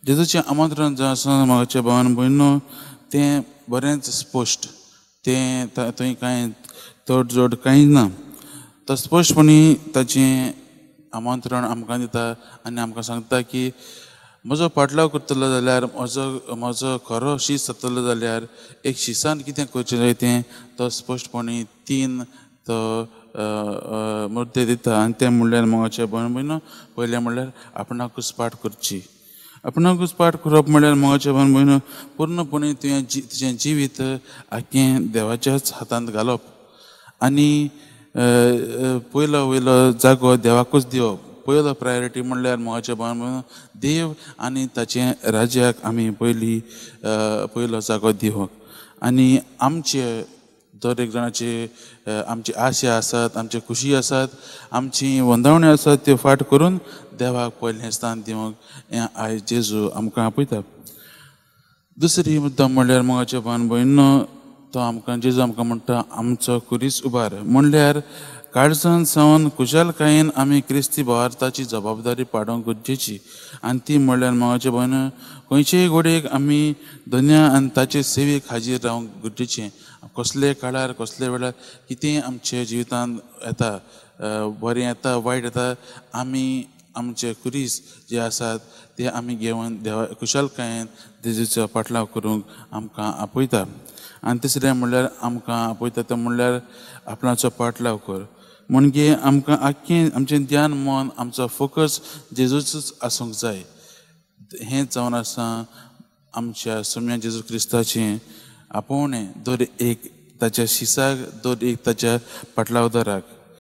जेजूचें आमंत्रण जें आसा म्हाज्या भावान भयणीनो तें बरेंच स्पश्ट. तें थंय कांय तडजोड कांय ना. तो स्पश्टपणी ताचें आमंत्रण आमकां दिता आनी आमकां सांगता की म्हजो पाटलाव करतलो जाल्यार म्हजो खरो शीस जातलो जाल्यार एक शिसान कितें करचें जाय तें तो स्पश्टपणी 3 तो मुद्दे दिता. आनी तें म्हणल्यार मोगाचें भयण भयणो पयलें म्हणल्यार आपणाकूच पाट करची. आपणाकूच पाट करप म्हणल्यार मोगाचें भयण भयणो पूर्णपणी तुजें जिवीत आख्खें देवाच्याच हातांत घालप आनी वयलो जागो देवाकूच दिवप. पयलो प्रायोरिटी म्हणल्यार मोगाचें भयण भयणो देव आनी ताचें राज्याक आमी पयलो जागो दिवप. आनी आमचे दर एक जाणाची आमची आशा आसात, आमची खुशी आसात, आमची वंदावणी आसात त्यो फाट करून देवाक पयलें स्थान दिवंक हें आयज जेजू आमकां आपयता. दुसरी मुद्दम म्हणल्यार मोगाचें भयण भयणो तो आमकां जेजू आमकां म्हणटा आमचो कुरीस उबार. म्हणल्यार काळजान सावन कुशलकायेन आमी क्रिस्ती भावार्थाची जबाबदारी पाडूंक गरजेची. आनी ती म्हणल्यार मोगाचें भयण खंयचेय घडयेक आमी धन्या आनी ताचे सेवेक हाजीर रावंक गरजेचें. कसलेय काळार कसलेय वेळार कितेंय आमच्या जिवितांत येता, बरें येता वायट येता, आमी आमचे कुरीस जे आसात ते आमी घेवन देवा कुशलकायेन जेजूचो पाटलाव करूंक आमकां आपयता. आनी तिसरें म्हणल्यार आमकां आपयता तें म्हणल्यार आपणाचो पाटलाव कर. म्हणजे आमकां आख्खें आमचें ध्यान मन आमचो फोकस जेजूचच आसूंक जाय. हें जावन आसा आमच्या सुम्या जेजू क्रिस्ताचें आपोवणें दर एक ताच्या शिसाक, दर एक ताच्या पाटलावदाराक.